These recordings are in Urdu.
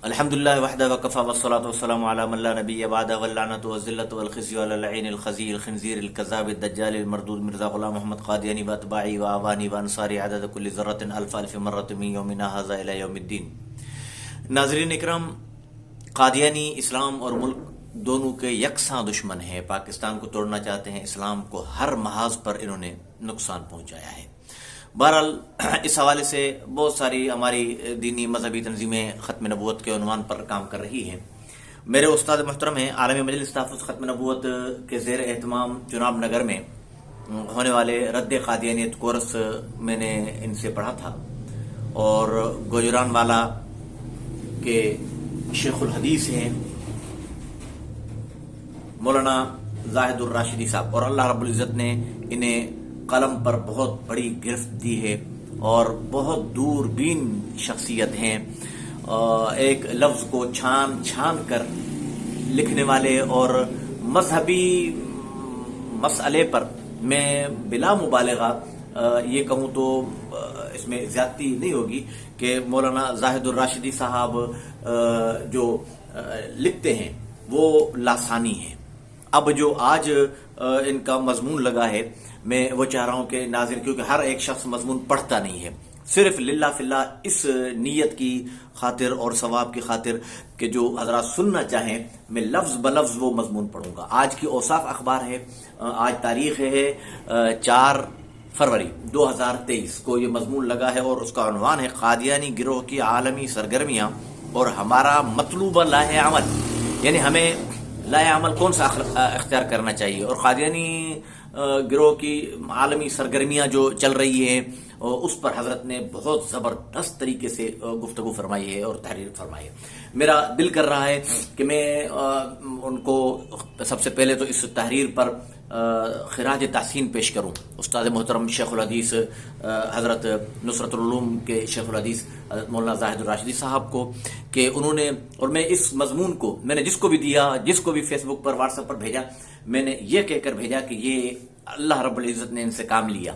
الحمد لله وحده وكفى والصلاة والسلام على من لا نبي بعده واللعنة والذلة والخزي على اللعين الخزي الخنزير الكذاب الدجال المردود مرزا غلام محمد قادیانی واتباعی واعوانی وانصاری عدد كل ذرة الف الف مرة من يومنا هذا الى يوم الدين۔ ناظرین اکرام، قادیانی اسلام اور ملک دونوں کے یکساں دشمن ہیں۔ پاکستان کو توڑنا چاہتے ہیں، اسلام کو ہر محاذ پر انہوں نے نقصان پہنچایا ہے۔ بہرحال اس حوالے سے بہت ساری ہماری دینی مذہبی تنظیمیں ختم نبوت کے عنوان پر کام کر رہی ہیں۔ میرے استاد محترم ہیں عالمی مجلس تحفظ ختم نبوت کے زیر اہتمام جناب نگر میں ہونے والے رد قادیانیت کورس میں نے ان سے پڑھا تھا، اور گوجران والا کے شیخ الحدیث ہیں مولانا زاہد الراشدی صاحب، اور اللہ رب العزت نے انہیں قلم پر بہت بڑی گرفت دی ہے اور بہت دور بین شخصیت ہیں۔ ایک لفظ کو چھان چھان کر لکھنے والے، اور مذہبی مسئلے پر میں بلا مبالغہ یہ کہوں تو اس میں زیادتی نہیں ہوگی کہ مولانا زاہد الراشدی صاحب جو لکھتے ہیں وہ لاسانی ہیں۔ اب جو آج ان کا مضمون لگا ہے، میں وہ چاہ رہا ہوں کہ ناظرین، کیونکہ ہر ایک شخص مضمون پڑھتا نہیں ہے، صرف للہ فی اللہ اس نیت کی خاطر اور ثواب کی خاطر کہ جو حضرات سننا چاہیں میں لفظ بلفظ وہ مضمون پڑھوں گا۔ آج کی اوصاف اخبار ہے، آج تاریخ ہے 4 فروری 2023 کو یہ مضمون لگا ہے، اور اس کا عنوان ہے قادیانی گروہ کی عالمی سرگرمیاں اور ہمارا مطلوبہ لاہ عمل، یعنی ہمیں لاہ عمل کون سا اختیار کرنا چاہیے، اور قادیانی گروہ کی عالمی سرگرمیاں جو چل رہی ہیں اس پر حضرت نے بہت زبردست طریقے سے گفتگو فرمائی ہے اور تحریر فرمائی ہے۔ میرا دل کر رہا ہے کہ میں ان کو سب سے پہلے تو اس تحریر پر خراج تحسین پیش کروں استاد محترم شیخ الحدیث حضرت نصرت العلوم کے شیخ الحدیث حضرت مولانا زاہد الراشدی صاحب کو، کہ انہوں نے، اور میں اس مضمون کو میں نے جس کو بھی دیا، جس کو بھی فیس بک پر واٹس ایپ پر بھیجا، میں نے یہ کہہ کر بھیجا کہ یہ اللہ رب العزت نے ان سے کام لیا،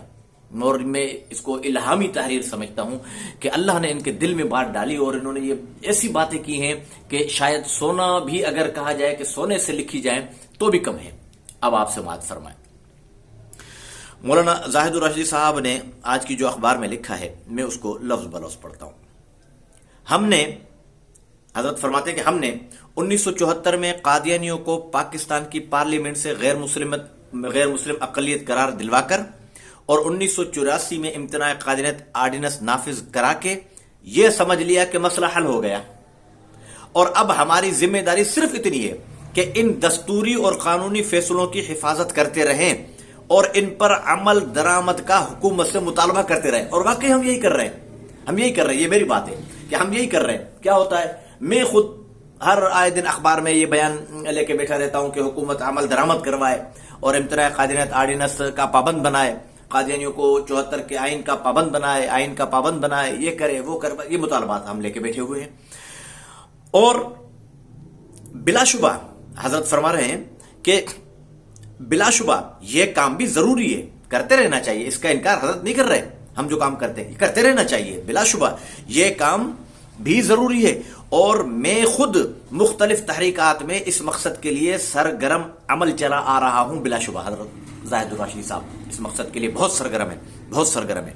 اور میں اس کو الہامی تحریر سمجھتا ہوں کہ اللہ نے ان کے دل میں بات ڈالی، اور انہوں نے یہ ایسی باتیں کی ہیں کہ شاید سونا بھی اگر کہا جائے کہ سونے سے لکھی جائیں تو بھی کم ہے۔ اب آپ سے بات فرمائیں۔ مولانا زاہد الراشدی صاحب نے آج کی جو اخبار میں لکھا ہے، میں اس کو لفظ بلفظ پڑھتا ہوں۔ حضرت فرماتے ہیں کہ ہم نے 1974 میں قادیانیوں کو پاکستان کی پارلیمنٹ سے غیر مسلم اقلیت قرار دلوا کر، اور 1984 میں امتناع قادیانیت آرڈیننس نافذ کرا کے یہ سمجھ لیا کہ مسئلہ حل ہو گیا، اور اب ہماری ذمہ داری صرف اتنی ہے کہ ان دستوری اور قانونی فیصلوں کی حفاظت کرتے رہیں اور ان پر عمل درآمد کا حکومت سے مطالبہ کرتے رہیں۔ اور واقعی ہم یہی کر رہے ہیں، یہ میری بات ہے کہ ہم یہی کر رہے ہیں۔ کیا ہوتا ہے، میں خود ہر آئے دن اخبار میں یہ بیان لے کے بیٹھا رہتا ہوں کہ حکومت عمل درآمد کروائے اور امتناع قادیانیت آرڈیننس کا پابند بنائے، قادیانیوں کو 74 کے آئین کا پابند بنائے، یہ کرے وہ کرے، یہ مطالبات ہم لے کے بیٹھے ہوئے ہیں۔ اور بلا شبہ حضرت فرما رہے ہیں کہ بلا شبہ یہ کام بھی ضروری ہے، کرتے رہنا چاہیے، اس کا انکار حضرت نہیں کر رہے، ہم جو کام کرتے ہیں کرتے رہنا چاہیے، بلا شبہ یہ کام بھی ضروری ہے، اور میں خود مختلف تحریکات میں اس مقصد کے لیے سرگرم عمل چلا آ رہا ہوں۔ بلا شبہ حضرت زاہد الراشدی صاحب اس مقصد کے لیے بہت سرگرم ہے،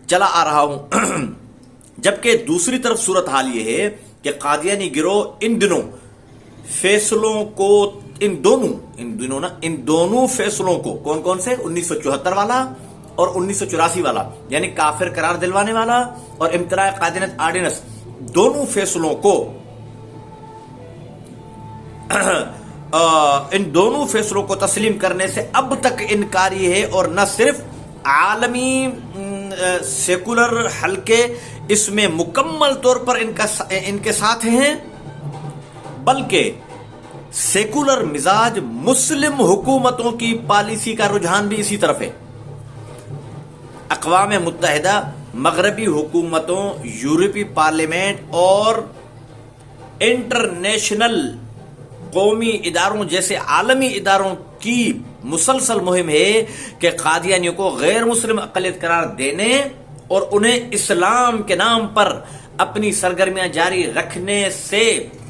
چلا آ رہا ہوں۔ جبکہ دوسری طرف صورتحال یہ ہے کہ قادیانی گروہ ان دونوں فیصلوں کو کون سے 1974 والا اور 1984 والا، یعنی کافر قرار دلوانے والا اور امتناع قادیانیت آرڈیننس، دونوں فیصلوں کو ان دونوں فیصلوں کو تسلیم کرنے سے اب تک انکاری ہے، اور نہ صرف عالمی سیکولر حلقے اس میں مکمل طور پر ان کے ساتھ ہیں، بلکہ سیکولر مزاج مسلم حکومتوں کی پالیسی کا رجحان بھی اسی طرف ہے۔ اقوام متحدہ، مغربی حکومتوں، یورپی پارلیمنٹ اور انٹرنیشنل قومی اداروں جیسے عالمی اداروں کی مسلسل مہم ہے کہ قادیانیوں کو غیر مسلم اقلیت قرار دینے اور انہیں اسلام کے نام پر اپنی سرگرمیاں جاری رکھنے سے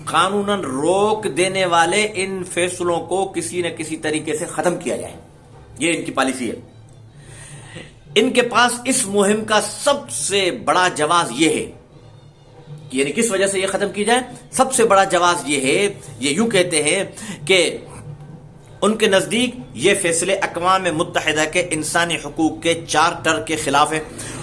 قانوناً روک دینے والے ان فیصلوں کو کسی نہ کسی طریقے سے ختم کیا جائے. یہ ان کی پالیسی ہے. ان کے پاس اس مہم کا سب سے بڑا جواز یہ ہے، یعنی کس وجہ سے یہ ختم کی جائے؟ سب سے بڑا جواز یہ ہے، یہ یوں کہتے ہیں کہ ان کے نزدیک یہ فیصلے اقوام متحدہ کے انسانی حقوق کے چارٹر کے خلاف ہیں،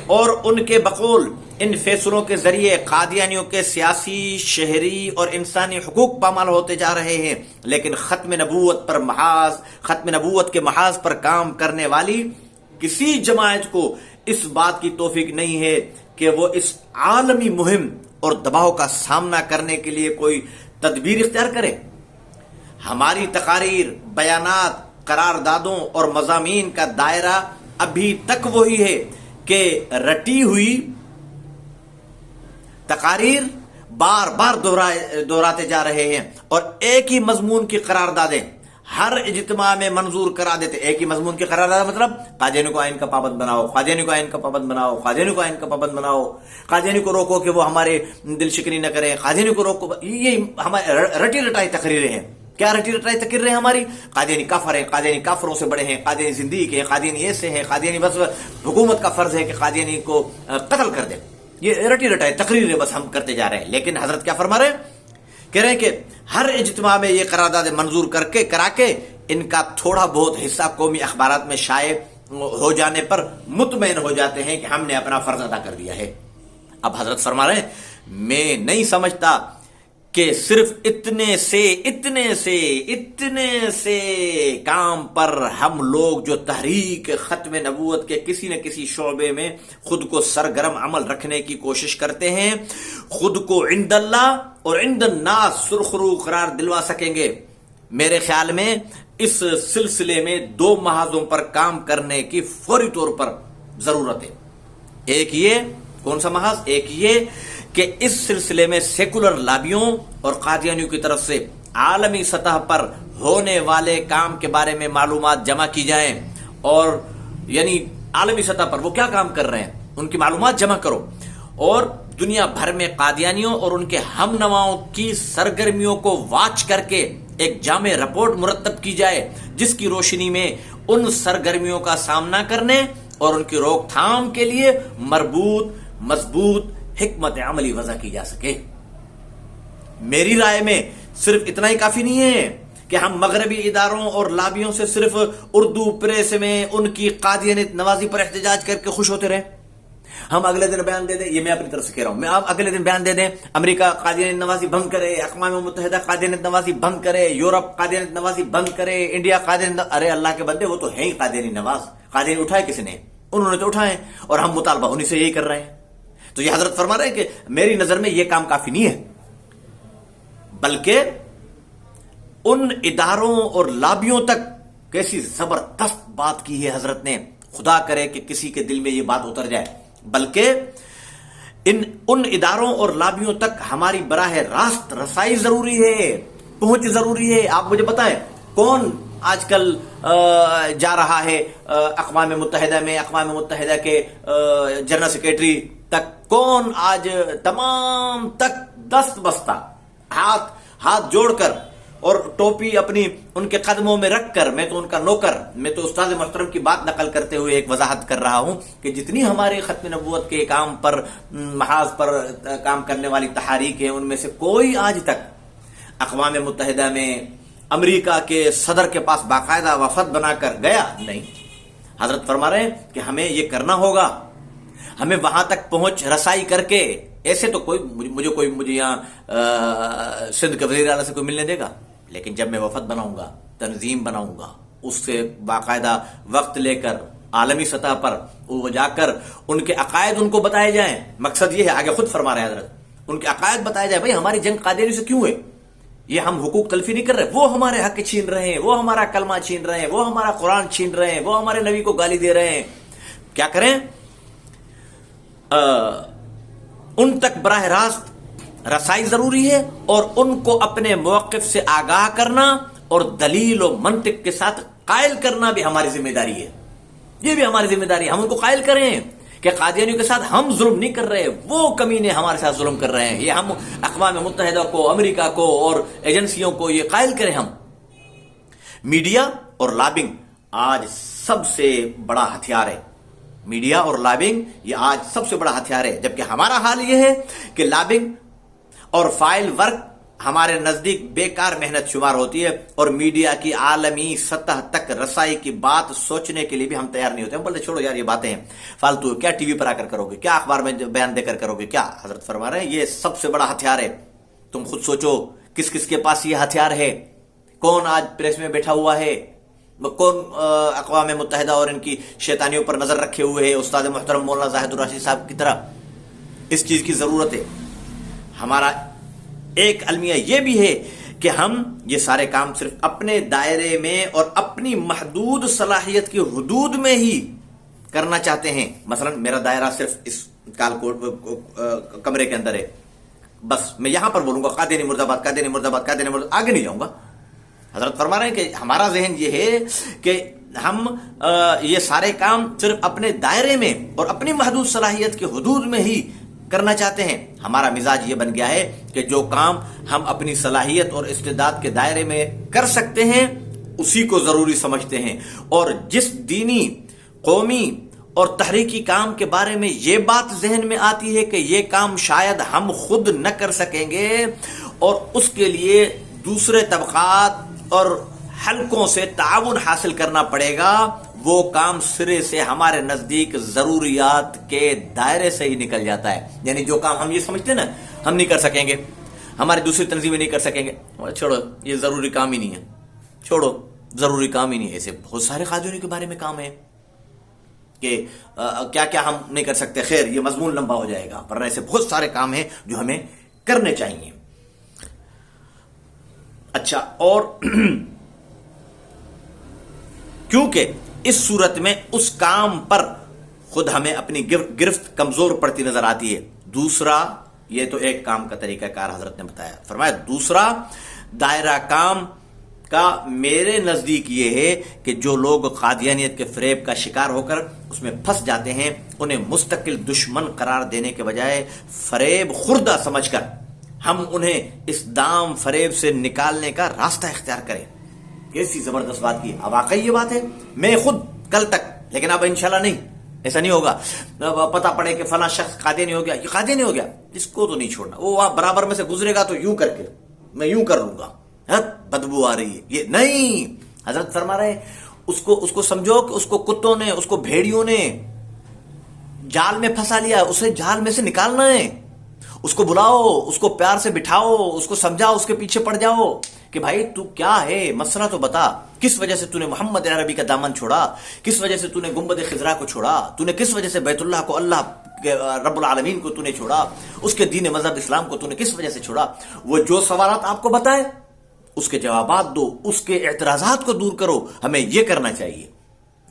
اور ان کے بقول ان فیصلوں کے ذریعے قادیانیوں کے سیاسی، شہری اور انسانی حقوق پامال ہوتے جا رہے ہیں. لیکن ختم نبوت کے محاذ پر کام کرنے والی کسی جماعت کو اس بات کی توفیق نہیں ہے کہ وہ اس عالمی مہم اور دباؤ کا سامنا کرنے کے لیے کوئی تدبیر اختیار کرے. ہماری تقاریر، بیانات، قراردادوں اور مضامین کا دائرہ ابھی تک وہی ہے کہ رٹی ہوئی تقاریر بار بار دہراتے جا رہے ہیں اور ایک ہی مضمون کی قراردادیں ہر اجتماع میں منظور کرا دیتے. ایک ہی مضمون کی قرارداد مطلب قادیانی کو آئین کا پابند بناؤ، قادیانی کو آئین کا پابند بناؤ، قادیانی کو آئین کا پابند بناؤ، قادیانی کو روکو کہ وہ ہمارے دل شکنی نہ کریں، قادیانی کو روکو. یہ ہمارے رٹی رٹائی تقریریں ہیں. کیا رٹی رٹائی تقریریں ہماری؟ قادیانی کافر ہیں، قادیانی کافروں سے بڑے ہیں، قادیانی زندگی ہیں، قادیانی ایسے ہیں، قادیانی بس حکومت کا فرض ہے کہ قادیانی کو قتل کر دے. یہ رٹی رٹائی تقریریں بس ہم کرتے جا رہے ہیں. لیکن حضرت کیا فرما رہے ہیں؟ کہہ رہے ہیں کہ ہر اجتماع میں یہ قرارداد منظور کرا کے ان کا تھوڑا بہت حصہ قومی اخبارات میں شائع ہو جانے پر مطمئن ہو جاتے ہیں کہ ہم نے اپنا فرض ادا کر دیا ہے. اب حضرت فرما رہے ہیں میں نہیں سمجھتا کہ صرف اتنے سے کام پر ہم لوگ جو تحریک ختم نبوت کے کسی نہ کسی شعبے میں خود کو سرگرم عمل رکھنے کی کوشش کرتے ہیں، خود کو عند اللہ اور عند الناس سرخرو قرار دلوا سکیں گے. میرے خیال میں اس سلسلے میں 2 محاذوں پر کام کرنے کی فوری طور پر ضرورت ہے. ایک یہ، کون سا محاذ؟ ایک یہ کہ اس سلسلے میں سیکولر لابیوں اور قادیانیوں کی طرف سے عالمی سطح پر ہونے والے کام کے بارے میں معلومات جمع کی جائیں، اور یعنی عالمی سطح پر وہ کیا کام کر رہے ہیں ان کی معلومات جمع کرو، اور دنیا بھر میں قادیانیوں اور ان کے ہم نواؤں کی سرگرمیوں کو واچ کر کے ایک جامع رپورٹ مرتب کی جائے جس کی روشنی میں ان سرگرمیوں کا سامنا کرنے اور ان کی روک تھام کے لیے مضبوط حکمت عملی وضع کی جا سکے. میری رائے میں صرف اتنا ہی کافی نہیں ہے کہ ہم مغربی اداروں اور لابیوں سے صرف اردو پریس میں ان کی قادیانیت نوازی پر احتجاج کر کے خوش ہوتے رہے. ہم اگلے دن بیان دے دیں، یہ میں اپنی طرف سے کہہ رہا ہوں، آپ اگلے دن بیان دے دیں امریکہ قادیانیت نوازی بند کرے، اقوام متحدہ قادیانیت نوازی بند کرے، یورپ قادیانیت نوازی بند کرے، انڈیا قادیانیت. ارے اللہ کے بندے، وہ تو ہیں ہی قادیانی نواز. قادیانی اٹھائے کس نے؟ انہوں نے تو اٹھائے، اور ہم مطالبہ انہی سے یہی کر رہے ہیں. تو یہ حضرت فرما رہے ہیں کہ میری نظر میں یہ کام کافی نہیں ہے، بلکہ ان اداروں اور لابیوں تک کیسی زبردست بات کی ہے حضرت نے، خدا کرے کہ کسی کے دل میں یہ بات اتر جائے. بلکہ ان اداروں اور لابیوں تک ہماری براہ راست رسائی ضروری ہے، پہنچ ضروری ہے. آپ مجھے بتائیں کون آج کل جا رہا ہے اقوام متحدہ میں، اقوام متحدہ کے جنرل سیکریٹری تک، کون آج تمام تک دست بستہ ہاتھ جوڑ کر اور ٹوپی اپنی ان کے قدموں میں رکھ کر، میں تو ان کا نوکر، میں تو استاد محترم کی بات نقل کرتے ہوئے ایک وضاحت کر رہا ہوں کہ جتنی ہمارے ختم نبوت کے کام پر محاذ پر کام کرنے والی تحاریک ہیں، ان میں سے کوئی آج تک اقوام متحدہ میں امریکہ کے صدر کے پاس باقاعدہ وفد بنا کر گیا نہیں. حضرت فرما رہے ہیں کہ ہمیں یہ کرنا ہوگا، ہمیں وہاں تک پہنچ رسائی کر کے. ایسے تو مجھے یہاں سندھ کے وزیر اعلیٰ سے کوئی ملنے دے گا، لیکن جب میں وفد بناؤں گا، تنظیم بناؤں گا، اس سے باقاعدہ وقت لے کر عالمی سطح پر وہ جا کر ان کے عقائد ان کو بتائے جائیں. مقصد یہ ہے، آگے خود فرما رہے ہیں حضرت، ان کے عقائد بتائے جائیں. بھائی ہماری جنگ قادیانی سے کیوں ہے؟ یہ ہم حقوق تلفی نہیں کر رہے، وہ ہمارے حق چھین رہے ہیں، وہ ہمارا کلمہ چھین رہے ہیں، وہ ہمارا قرآن چھین رہے ہیں، وہ ہمارے نبی کو گالی دے رہے ہیں. کیا کریں؟ ان تک براہ راست رسائی ضروری ہے، اور ان کو اپنے موقف سے آگاہ کرنا اور دلیل و منطق کے ساتھ قائل کرنا بھی ہماری ذمہ داری ہے. یہ بھی ہماری ذمہ داری ہے، ہم ان کو قائل کریں کہ قادیانیوں کے ساتھ ہم ظلم نہیں کر رہے، وہ کمینے ہمارے ساتھ ظلم کر رہے ہیں، یہ ہم اقوام متحدہ کو، امریکہ کو اور ایجنسیوں کو یہ قائل کریں ہم۔ میڈیا اور لابنگ آج سب سے بڑا ہتھیار ہے، میڈیا اور لابنگ یہ آج سب سے بڑا ہتھیار ہے، جبکہ ہمارا حال یہ ہے کہ لابنگ اور فائل ورک ہمارے نزدیک بیکار محنت شمار ہوتی ہے، اور میڈیا کی عالمی سطح تک رسائی کی بات سوچنے کے لیے بھی ہم تیار نہیں ہوتے، ہم بولتے چھوڑو یار یہ باتیں ہیں فالتو، کیا ٹی وی پر آ کر کرو گے، کیا اخبار میں بیان دے کر کرو گے، کیا؟ حضرت فرما رہے ہیں یہ سب سے بڑا ہتھیار ہے۔ تم خود سوچو کس کس کے پاس یہ ہتھیار ہے، کون آج پریس میں بیٹھا ہوا ہے، کون اقوام متحدہ اور ان کی شیطانیوں پر نظر رکھے ہوئے ہے، استاد محترم مولانا زاہد الراشدی صاحب کی طرح۔ اس چیز کی ضرورت ہے۔ ہمارا ایک المیہ یہ بھی ہے کہ ہم یہ سارے کام صرف اپنے دائرے میں اور اپنی محدود صلاحیت کی حدود میں ہی کرنا چاہتے ہیں۔ مثلا میرا دائرہ صرف اس کمرے کے اندر ہے، بس میں یہاں پر بولوں گا قادیانی مرد آباد، قادیانی مرد آباد، قادیانی مرد، آگے نہیں جاؤں گا۔ حضرت فرما رہے ہیں کہ ہمارا ذہن یہ ہے کہ ہم یہ سارے کام صرف اپنے دائرے میں اور اپنی محدود صلاحیت کی حدود میں ہی کرنا چاہتے ہیں۔ ہمارا مزاج یہ بن گیا ہے کہ جو کام ہم اپنی صلاحیت اور استعداد کے دائرے میں کر سکتے ہیں اسی کو ضروری سمجھتے ہیں، اور جس دینی، قومی اور تحریکی کام کے بارے میں یہ بات ذہن میں آتی ہے کہ یہ کام شاید ہم خود نہ کر سکیں گے اور اس کے لیے دوسرے طبقات اور حلقوں سے تعاون حاصل کرنا پڑے گا، وہ کام سرے سے ہمارے نزدیک ضروریات کے دائرے سے ہی نکل جاتا ہے۔ یعنی جو کام ہم یہ سمجھتے ہیں نا ہم نہیں کر سکیں گے، ہماری دوسری تنظیمیں نہیں کر سکیں گے، چھوڑو یہ ضروری کام ہی نہیں ہے، چھوڑو ضروری کام ہی نہیں ہے۔ ایسے بہت سارے قادیانیوں کے بارے میں کام ہے کہ کیا کیا ہم نہیں کر سکتے، خیر یہ مضمون لمبا ہو جائے گا، ورنہ ایسے بہت سارے کام ہیں جو ہمیں کرنے چاہیے۔ اچھا، اور کیونکہ اس صورت میں اس کام پر خود ہمیں اپنی گرفت کمزور پڑتی نظر آتی ہے۔ دوسرا، یہ تو ایک کام کا طریقہ کار حضرت نے بتایا، فرمایا دوسرا دائرہ کام کا میرے نزدیک یہ ہے کہ جو لوگ قادیانیت کے فریب کا شکار ہو کر اس میں پھنس جاتے ہیں انہیں مستقل دشمن قرار دینے کے بجائے فریب خوردہ سمجھ کر ہم انہیں اس دام فریب سے نکالنے کا راستہ اختیار کریں۔ کیسی زبردست بات کی، اب واقعی یہ بات ہے، میں خود کل تک، لیکن اب انشاءاللہ نہیں، ایسا نہیں ہوگا۔ پتہ پڑے کہ فلاں شخص قادیانی ہو گیا، یہ قادیانی ہو گیا، اس کو تو نہیں چھوڑنا، وہ آپ برابر میں سے گزرے گا تو یوں کر کے میں یوں کر لوں گا، بدبو آ رہی ہے، یہ نہیں۔ حضرت فرما رہے ہیں اس کو سمجھو کہ اس کو کتوں نے، اس کو بھیڑیوں نے جال میں پھنسا لیا، اسے جال میں سے نکالنا ہے۔ اس کو بلاؤ، اس کو پیار سے بٹھاؤ، اس کو سمجھاؤ، اس کے پیچھے پڑ جاؤ کہ بھائی تو کیا ہے، مسئلہ تو بتا، کس وجہ سے تو نے محمد عربی کا دامن چھوڑا، کس وجہ سے تو نے گنبد خضرا کو چھوڑا، تو نے کس وجہ سے بیت اللہ کو، اللہ رب العالمین کو تو نے چھوڑا، اس کے دین مذہب اسلام کو تو نے کس وجہ سے چھوڑا۔ وہ جو سوالات آپ کو بتائے اس کے جوابات دو، اس کے اعتراضات کو دور کرو، ہمیں یہ کرنا چاہیے۔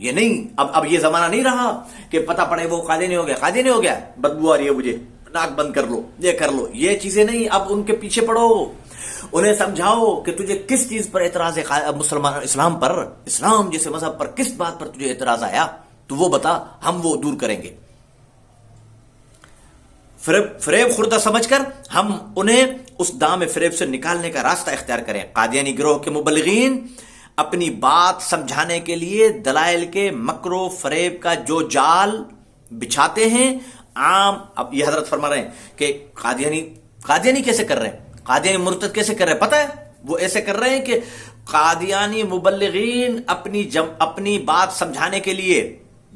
یہ نہیں، اب یہ زمانہ نہیں رہا کہ پتہ پڑے وہ قادیانی ہو گیا، قادیانی ہو گیا، بدبو آ رہی ہے مجھے، ناک بند کر لو، یہ کر لو، یہ چیزیں نہیں۔ اب ان کے پیچھے پڑو، انہیں سمجھاؤ کہ تجھے کس چیز پر اعتراض ہے، مسلمان اسلام پر، اسلام جیسے مذہب پر کس بات پر تجھے اعتراض آیا تو وہ بتا، ہم وہ دور کریں گے۔ فریب خوردہ سمجھ کر ہم انہیں اس دام فریب سے نکالنے کا راستہ اختیار کریں۔ قادیانی گروہ کے مبلغین اپنی بات سمجھانے کے لیے دلائل کے مکر و فریب کا جو جال بچھاتے ہیں، عام، اب یہ حضرت فرما رہے ہیں کہ قادیانی کیسے کر رہے ہیں، قادیانی مرتد کیسے کر رہے ہیں، پتہ ہے وہ ایسے کر رہے ہیں کہ قادیانی مبلغین اپنی بات سمجھانے کے لیے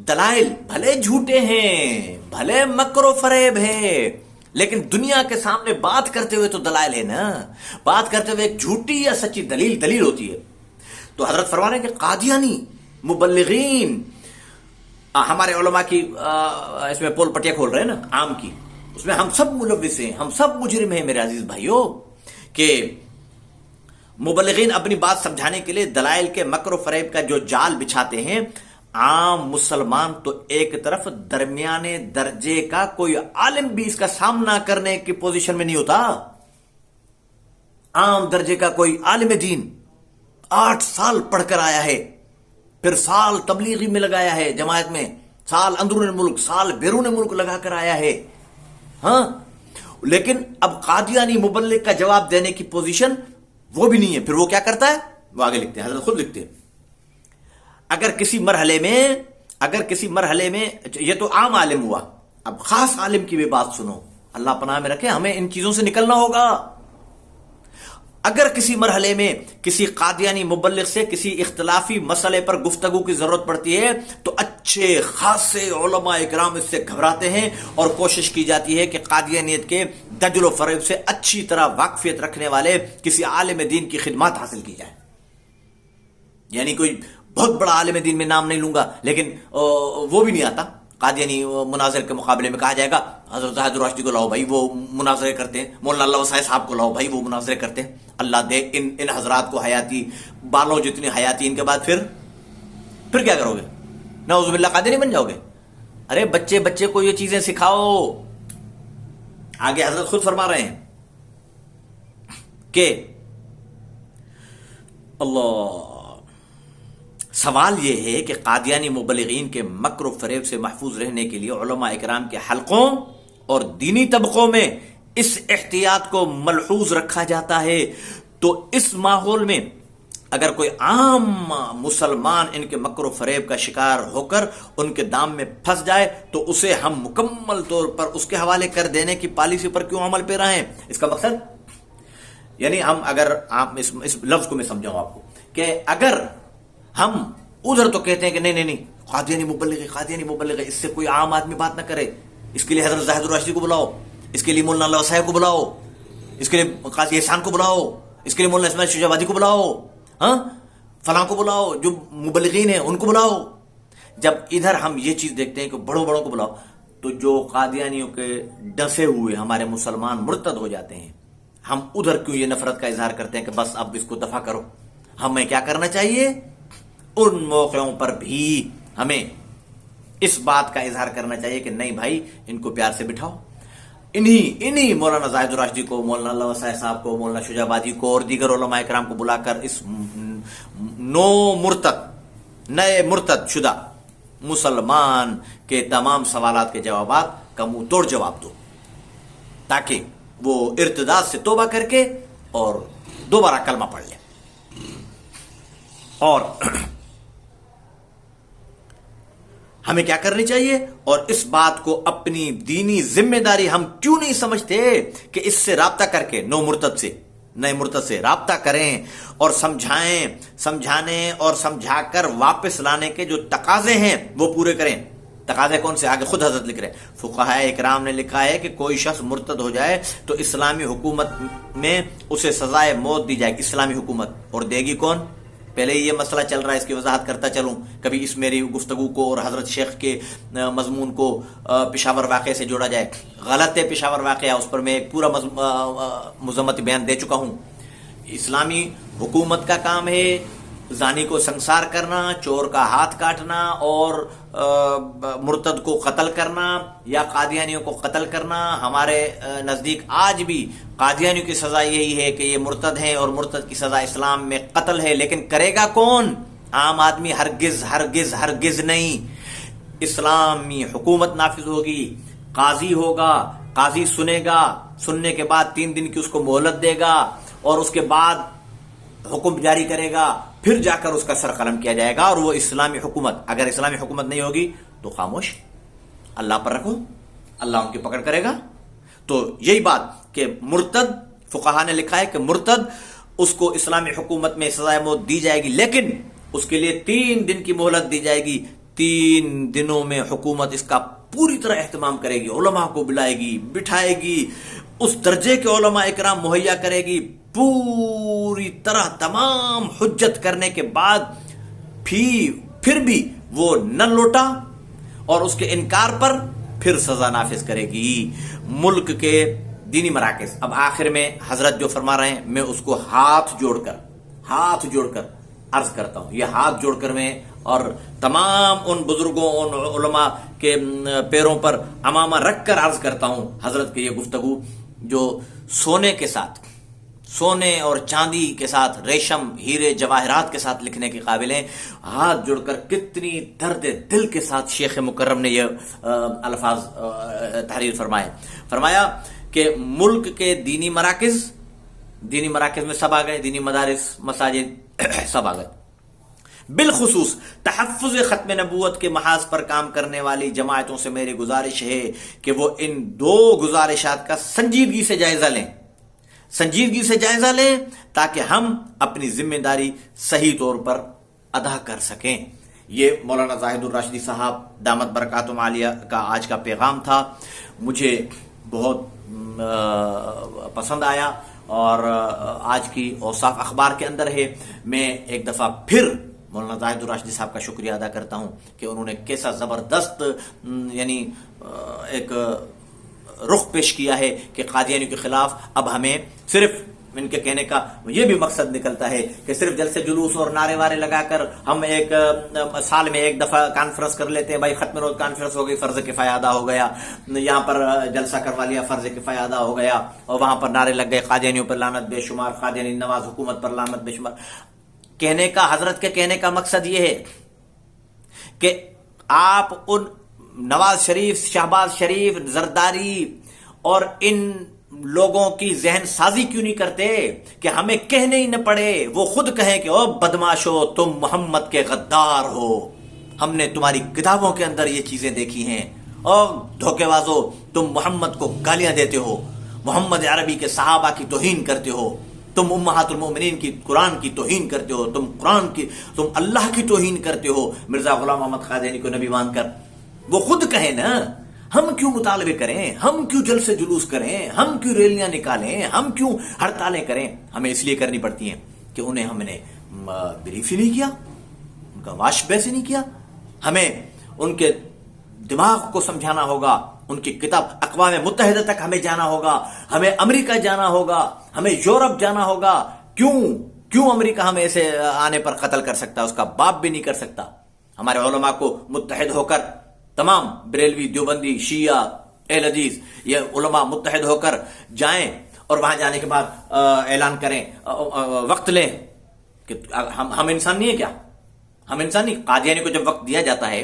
دلائل بھلے جھوٹے ہیں، بھلے مکر و فریب ہے، لیکن دنیا کے سامنے بات کرتے ہوئے تو دلائل ہے نا، بات کرتے ہوئے ایک جھوٹی یا سچی دلیل ہوتی ہے۔ تو حضرت فرما رہے ہیں کہ قادیانی مبلغین، ہمارے علماء کی اس میں پول پٹیاں کھول رہے ہیں نا عام کی، اس میں ہم سب ملوث ہیں، ہم سب مجرم ہیں میرے عزیز بھائیوں، کہ مبلغین اپنی بات سمجھانے کے لیے دلائل کے مکر و فریب کا جو جال بچھاتے ہیں، عام مسلمان تو ایک طرف درمیانے درجے کا کوئی عالم بھی اس کا سامنا کرنے کی پوزیشن میں نہیں ہوتا۔ عام درجے کا کوئی عالم دین 8 سال پڑھ کر آیا ہے، پھر سال تبلیغی میں لگایا ہے، جماعت میں سال اندرون ملک، سال بیرون ملک لگا کر آیا ہے. ہاں، لیکن اب قادیانی مبلغ کا جواب دینے کی پوزیشن وہ بھی نہیں ہے. پھر وہ کیا کرتا ہے؟ وہ آگے لکھتے ہیں، حضرت خود لکھتے ہیں، اگر کسی مرحلے میں یہ تو عام عالم ہوا، اب خاص عالم کی بھی بات سنو، اللہ پناہ میں رکھے، ہمیں ان چیزوں سے نکلنا ہوگا. اگر کسی مرحلے میں کسی قادیانی مبلغ سے کسی اختلافی مسئلے پر گفتگو کی ضرورت پڑتی ہے تو اچھے خاصے علماء اکرام اس سے گھبراتے ہیں اور کوشش کی جاتی ہے کہ قادیانیت کے دجل و فریب سے اچھی طرح واقفیت رکھنے والے کسی عالم دین کی خدمات حاصل کی جائے. یعنی کوئی بہت بڑا عالم دین میں نام نہیں لوں گا، لیکن وہ بھی نہیں آتا. قادیانی مناظر کے مقابلے میں کہا جائے گا حضرت زاہد الراشدی کو لاؤ بھائی، وہ مناظرے کرتے ہیں. مولانا اللہ وسائے صاحب کو لاؤ بھائی، وہ مناظرے کرتے ہیں. اللہ دے ان حضرات کو حیاتی، بالوں جتنی حیاتی ان کے بعد پھر کیا کرو گے؟ نعوذ باللہ قادیانی بن جاؤ گے. ارے بچے کو یہ چیزیں سکھاؤ. آگے حضرت خود فرما رہے ہیں کہ اللہ، سوال یہ ہے کہ قادیانی مبلغین کے مکر و فریب سے محفوظ رہنے کے لیے علماء اکرام کے حلقوں اور دینی طبقوں میں اس احتیاط کو ملحوظ رکھا جاتا ہے. تو اس ماحول میں اگر کوئی عام مسلمان ان کے مکر و فریب کا شکار ہو کر ان کے دام میں پھنس جائے تو اسے ہم مکمل طور پر اس کے حوالے کر دینے کی پالیسی پر کیوں عمل پیرا ہیں؟ اس کا مقصد یعنی ہم اگر آپ اس لفظ کو میں سمجھاؤں آپ کو کہ اگر ہم ادھر تو کہتے ہیں کہ نہیں قادیانی مبلغ ہے، اس سے کوئی عام آدمی بات نہ کرے، اس کے لیے حضرت زاہد الراشدی کو بلاؤ، اس کے لیے مولانا اللہ وسائے کو بلاؤ، اس کے لیے قاضی احسان کو بلاؤ، اس کے لیے مولانا اسماعیل شجاع آبادی کو بلاؤ، ہاں فلاں کو بلاؤ، جو مبلغین ہیں ان کو بلاؤ. جب ادھر ہم یہ چیز دیکھتے ہیں کہ بڑوں کو بلاؤ، تو جو قادیانیوں کے ڈسے ہوئے ہمارے مسلمان مرتد ہو جاتے ہیں. ہم ادھر کیوں یہ نفرت کا اظہار کرتے ہیں کہ بس اب اس کو دفع کرو؟ ہمیں کیا کرنا چاہیے؟ ان موقعوں پر بھی ہمیں اس بات کا اظہار کرنا چاہیے کہ نہیں بھائی، ان کو پیار سے بٹھاؤ. انہی مولانا زاہد الراشدی کو، مولانا اللہ وسائے صاحب کو، مولانا شجاع آبادی کو اور دیگر علماء اکرام کو بلا کر اس نئے مرتد شدہ مسلمان کے تمام سوالات کے جوابات کا منہ توڑ جواب دو، تاکہ وہ ارتداد سے توبہ کر کے اور دوبارہ کلمہ پڑھ لے. اور ہمیں کیا کرنی چاہیے؟ اور اس بات کو اپنی دینی ذمہ داری ہم کیوں نہیں سمجھتے کہ اس سے رابطہ کر کے نئے مرتد سے رابطہ کریں اور سمجھانے اور سمجھا کر واپس لانے کے جو تقاضے ہیں وہ پورے کریں. تقاضے کون سے؟ آگے خود حضرت لکھ رہے ہیں. فقہاء اکرام نے لکھا ہے کہ کوئی شخص مرتد ہو جائے تو اسلامی حکومت میں اسے سزائے موت دی جائے گی. اسلامی حکومت، اور دے گی کون؟ پہلے یہ مسئلہ چل رہا ہے، اس کی وضاحت کرتا چلوں. کبھی اس میری گفتگو کو اور حضرت شیخ کے مضمون کو پشاور واقعے سے جوڑا جائے. غلط ہے پشاور واقعہ، اس پر میں ایک پورا مذمتی بیان دے چکا ہوں. اسلامی حکومت کا کام ہے زانی کو سنسار کرنا، چور کا ہاتھ کاٹنا اور مرتد کو قتل کرنا یا قادیانیوں کو قتل کرنا. ہمارے نزدیک آج بھی قادیانیوں کی سزا یہی ہے کہ یہ مرتد ہیں اور مرتد کی سزا اسلام میں قتل ہے. لیکن کرے گا کون؟ عام آدمی ہرگز ہرگز ہرگز نہیں. اسلامی حکومت نافذ ہوگی، قاضی ہوگا، قاضی سنے گا، سننے کے بعد 3 دن کی اس کو مہلت دے گا اور اس کے بعد حکم جاری کرے گا، پھر جا کر اس کا سر قلم کیا جائے گا. اور وہ اسلامی حکومت، اگر اسلامی حکومت نہیں ہوگی تو خاموش، اللہ پر رکھو، اللہ ان کی پکڑ کرے گا. تو یہی بات کہ مرتد، فقہا نے لکھا ہے کہ مرتد اس کو اسلامی حکومت میں سزائے موت دی جائے گی، لیکن اس کے لیے 3 دن کی مہلت دی جائے گی. 3 دنوں میں حکومت اس کا پوری طرح اہتمام کرے گی، علماء کو بلائے گی، بٹھائے گی، اس درجے کے علماء اکرام مہیا کرے گی. پوری طرح تمام حجت کرنے کے بعد پھر بھی وہ نہ لوٹا اور اس کے انکار پر پھر سزا نافذ کرے گی. ملک کے دینی مراکز، اب آخر میں حضرت جو فرما رہے ہیں میں اس کو ہاتھ جوڑ کر عرض کرتا ہوں. یہ ہاتھ جوڑ کر میں اور تمام ان بزرگوں، ان علماء کے پیروں پر امامہ رکھ کر عرض کرتا ہوں، حضرت کی یہ گفتگو جو سونے کے ساتھ سونے اور چاندی کے ساتھ، ریشم، ہیرے، جواہرات کے ساتھ لکھنے کے قابل ہیں. ہاتھ جڑ کر کتنی درد دل کے ساتھ شیخ مکرم نے یہ الفاظ تحریر فرمایا کہ ملک کے دینی مراکز میں سب آ گئے، دینی مدارس، مساجد سب آ گئے. بالخصوص تحفظ ختم نبوت کے محاذ پر کام کرنے والی جماعتوں سے میری گزارش ہے کہ وہ ان 2 گزارشات کا سنجیدگی سے جائزہ لیں تاکہ ہم اپنی ذمہ داری صحیح طور پر ادا کر سکیں. یہ مولانا زاہد الراشدی صاحب دامت برکاتہم عالیہ کا آج کا پیغام تھا. مجھے بہت پسند آیا اور آج کی اوصاف اخبار کے اندر ہے. میں ایک دفعہ پھر مولانا زاہد الراشدی صاحب کا شکریہ ادا کرتا ہوں کہ انہوں نے کیسا زبردست یعنی ایک رخ پیش کیا ہے کہ قادیانیوں کے خلاف اب ہمیں صرف ان کے کہنے کا یہ بھی مقصد نکلتا ہے کہ صرف جلسے جلوس اور نعرے وارے لگا کر ہم ایک سال میں ایک دفعہ کانفرنس کر لیتے ہیں. بھائی ختم روز کانفرنس ہو گئی، فرض کفایہ ادا ہو گیا، یہاں پر جلسہ کروا لیا، فرض کفایہ ادا ہو گیا، اور وہاں پر نعرے لگ گئے قادیانیوں پر لعنت بے شمار، قادیانی نواز حکومت پر لعنت بے شمار. کہنے کا، حضرت کے کہنے کا مقصد یہ ہے کہ آپ ان نواز شریف، شہباز شریف، زرداری اور ان لوگوں کی ذہن سازی کیوں نہیں کرتے کہ ہمیں کہنے ہی نہ پڑے، وہ خود کہیں کہ او بدماشو تم محمد کے غدار ہو، ہم نے تمہاری کتابوں کے اندر یہ چیزیں دیکھی ہیں، اور دھوکے بازو تم محمد کو گالیاں دیتے ہو، محمد عربی کے صحابہ کی توہین کرتے ہو، تم امہات المومنین کی قرآن کی توہین کرتے ہو، تم اللہ کی توہین کرتے ہو، مرزا غلام محمد قادیانی کو نبی مان کر. وہ خود کہیں نا، ہم کیوں مطالبے کریں، ہم کیوں جلسے جلوس کریں، ہم کیوں ریلیاں نکالیں، ہم کیوں ہڑتالیں کریں. ہمیں اس لیے کرنی پڑتی ہیں کہ انہیں ہم نے بریف ہی نہیں کیا، ان کا واش بیس ہی نہیں کیا. ہمیں ان کے دماغ کو سمجھانا ہوگا، ان کی کتاب اقوام متحدہ تک ہمیں جانا ہوگا، ہمیں امریکہ جانا ہوگا، ہمیں یورپ جانا ہوگا. کیوں امریکہ ہمیں ایسے آنے پر قتل کر سکتا ہے، اس کا باپ بھی نہیں کر سکتا. ہمارے علماء کو متحد ہو کر، تمام بریلوی، دیوبندی، شیعہ، اہل حدیث، یہ علماء متحد ہو کر جائیں اور وہاں جانے کے بعد اعلان کریں، وقت لیں کہ ہم انسان نہیں ہے کیا؟ ہم انسان نہیں. قادیانی کو جب وقت دیا جاتا ہے،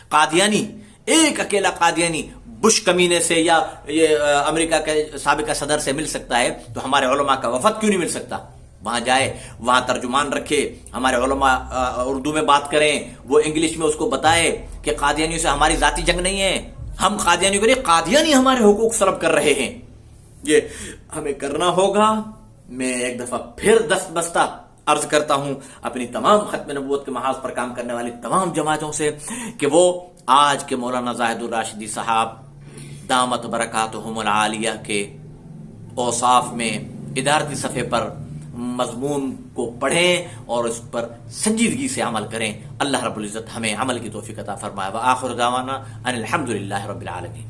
قادیانی، ایک اکیلا قادیانی بش کمینے سے یا یہ امریکہ کے سابقہ صدر سے مل سکتا ہے، تو ہمارے علماء کا وفد کیوں نہیں مل سکتا؟ وہاں جائے، وہاں ترجمان رکھے، ہمارے علماء اردو میں بات کریں، وہ انگلش میں اس کو بتائے کہ قادیانیوں سے ہماری ذاتی جنگ نہیں ہے، ہم قادیانیوں کو نہیں، قادیانی ہمارے حقوق سلب کر رہے ہیں. یہ ہمیں کرنا ہوگا. میں ایک دفعہ پھر دست بستہ عرض کرتا ہوں اپنی تمام ختم نبوت کے محاذ پر کام کرنے والی تمام جماعتوں سے کہ وہ آج کے مولانا زاہد الراشدی صاحب دامت برکاتہم العالیہ کے اوصاف میں ادارتی صفحے پر مضمون کو پڑھیں اور اس پر سنجیدگی سے عمل کریں. اللہ رب العزت ہمیں عمل کی توفیق عطا فرمائے. وآخر دعوانا ان الحمدللہ رب العالمین.